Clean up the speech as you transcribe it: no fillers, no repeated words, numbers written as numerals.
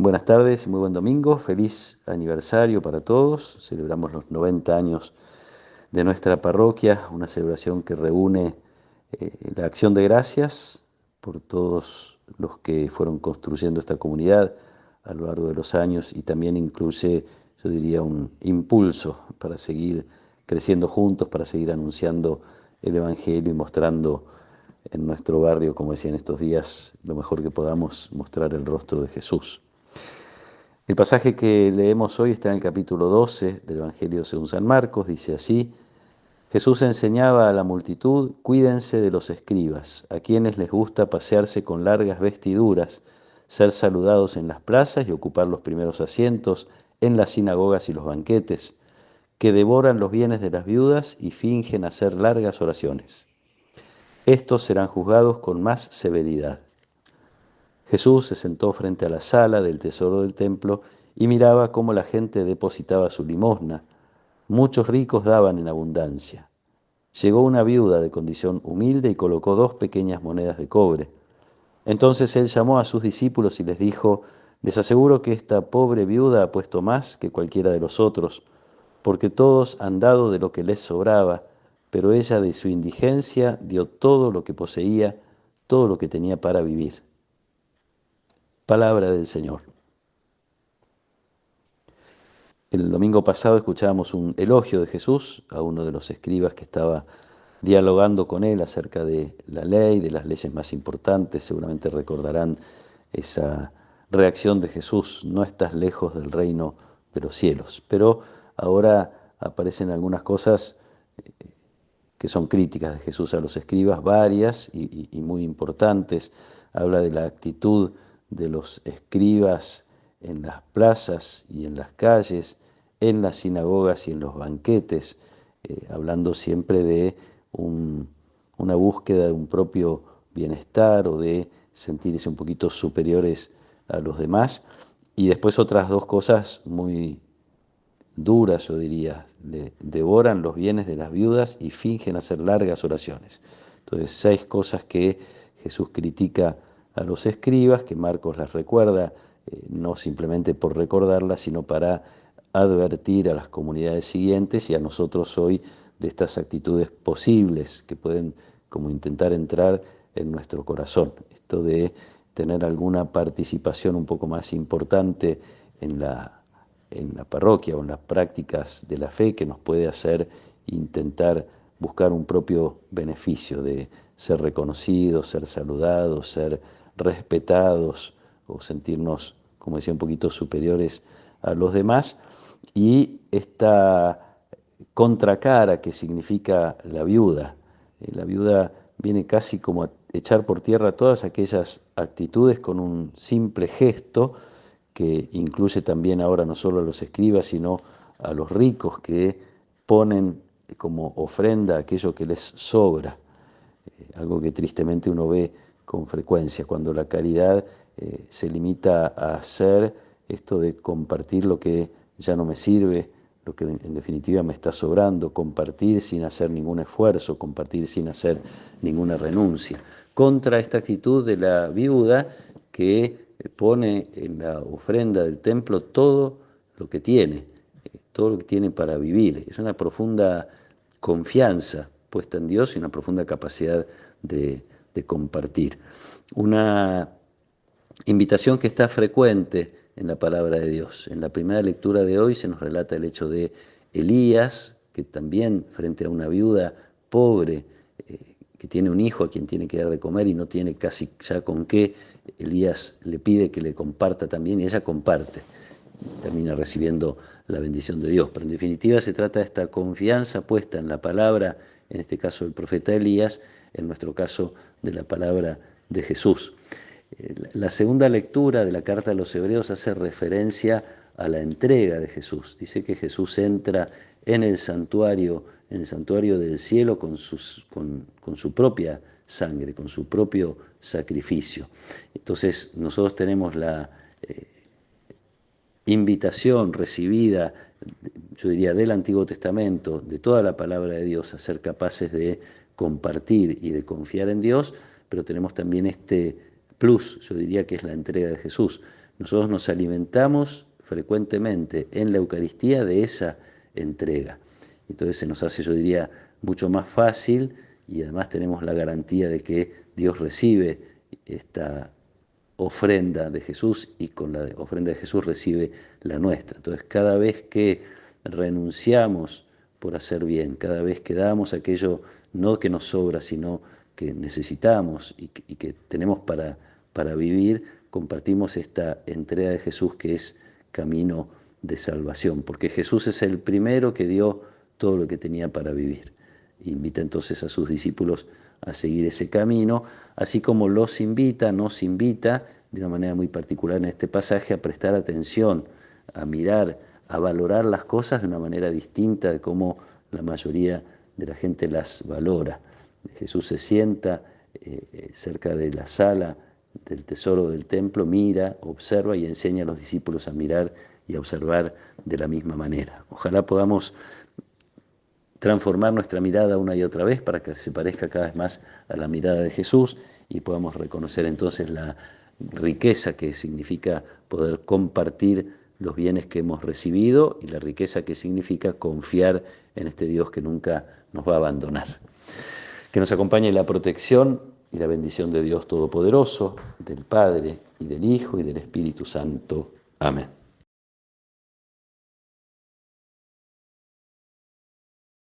Buenas tardes, muy buen domingo, feliz aniversario para todos. Celebramos los 90 años de nuestra parroquia, una celebración que reúne la acción de gracias por todos los que fueron construyendo esta comunidad a lo largo de los años y también incluye, yo diría, un impulso para seguir creciendo juntos, para seguir anunciando el Evangelio y mostrando en nuestro barrio, como decía en estos días, lo mejor que podamos mostrar el rostro de Jesús. El pasaje que leemos hoy está en el capítulo 12 del Evangelio según San Marcos, dice así: Jesús enseñaba a la multitud: cuídense de los escribas, a quienes les gusta pasearse con largas vestiduras, ser saludados en las plazas y ocupar los primeros asientos en las sinagogas y los banquetes, que devoran los bienes de las viudas y fingen hacer largas oraciones. Estos serán juzgados con más severidad. Jesús se sentó frente a la sala del tesoro del templo y miraba cómo la gente depositaba su limosna. Muchos ricos daban en abundancia. Llegó una viuda de condición humilde y colocó 2 pequeñas monedas de cobre. Entonces él llamó a sus discípulos y les dijo: les aseguro que esta pobre viuda ha puesto más que cualquiera de los otros, porque todos han dado de lo que les sobraba, pero ella de su indigencia dio todo lo que poseía, todo lo que tenía para vivir. Palabra del Señor. El domingo pasado escuchábamos un elogio de Jesús a uno de los escribas que estaba dialogando con él acerca de la ley, de las leyes más importantes. Seguramente recordarán esa reacción de Jesús: no estás lejos del reino de los cielos. Pero ahora aparecen algunas cosas que son críticas de Jesús a los escribas, varias y muy importantes. Habla de la actitud de los escribas en las plazas y en las calles, en las sinagogas y en los banquetes, hablando siempre de una búsqueda de un propio bienestar o de sentirse un poquito superiores a los demás. Y después otras dos cosas muy duras, yo diría: devoran los bienes de las viudas y fingen hacer largas oraciones. Entonces, 6 cosas que Jesús critica a los escribas, que Marcos las recuerda, no simplemente por recordarlas, sino para advertir a las comunidades siguientes y a nosotros hoy de estas actitudes posibles que pueden como intentar entrar en nuestro corazón. Esto de tener alguna participación un poco más importante en la parroquia o en las prácticas de la fe, que nos puede hacer intentar buscar un propio beneficio de ser reconocidos, ser saludados, ser respetados o sentirnos, como decía, un poquito superiores a los demás. Y esta contracara que significa la viuda. La viuda viene casi como a echar por tierra todas aquellas actitudes con un simple gesto que incluye también ahora no solo a los escribas, sino a los ricos que ponen como ofrenda aquello que les sobra, algo que tristemente uno ve con frecuencia, cuando la caridad se limita a hacer esto de compartir lo que ya no me sirve, lo que en definitiva me está sobrando, compartir sin hacer ningún esfuerzo, compartir sin hacer ninguna renuncia. Contra esta actitud de la viuda que pone en la ofrenda del templo todo lo que tiene, todo lo que tiene para vivir. Es una profunda confianza puesta en Dios y una profunda capacidad de compartir. Una invitación que está frecuente en la palabra de Dios. En la primera lectura de hoy se nos relata el hecho de Elías, que también frente a una viuda pobre, que tiene un hijo a quien tiene que dar de comer y no tiene casi ya con qué, Elías le pide que le comparta también y ella comparte. Termina recibiendo la bendición de Dios. Pero en definitiva se trata de esta confianza puesta en la palabra, en este caso del profeta Elías, en nuestro caso de la palabra de Jesús. La segunda lectura de la carta a los Hebreos hace referencia a la entrega de Jesús. Dice que Jesús entra en el santuario del cielo con su propia sangre, con su propio sacrificio. Entonces nosotros tenemos la invitación recibida, yo diría, del Antiguo Testamento, de toda la palabra de Dios, a ser capaces de compartir y de confiar en Dios, pero tenemos también este plus, yo diría, que es la entrega de Jesús. nosotros nos alimentamos frecuentemente en la Eucaristía de esa entrega. Entonces se nos hace, yo diría, mucho más fácil, y además tenemos la garantía de que Dios recibe esta ofrenda de Jesús, y con la ofrenda de Jesús recibe la nuestra. Entonces cada vez que renunciamos por hacer bien, cada vez que damos aquello no que nos sobra, sino que necesitamos y que tenemos para vivir, compartimos esta entrega de Jesús, que es camino de salvación, porque Jesús es el primero que dio todo lo que tenía para vivir. Invita entonces a sus discípulos a seguir ese camino, así como nos invita de una manera muy particular en este pasaje a prestar atención, a mirar, a valorar las cosas de una manera distinta de cómo la mayoría de la gente las valora. Jesús se sienta cerca de la sala del tesoro del templo, mira, observa y enseña a los discípulos a mirar y a observar de la misma manera. Ojalá podamos transformar nuestra mirada una y otra vez para que se parezca cada vez más a la mirada de Jesús, y podamos reconocer entonces la riqueza que significa poder compartir los bienes que hemos recibido, y la riqueza que significa confiar en este Dios que nunca nos va a abandonar. Que nos acompañe la protección y la bendición de Dios Todopoderoso, del Padre y del Hijo y del Espíritu Santo. Amén.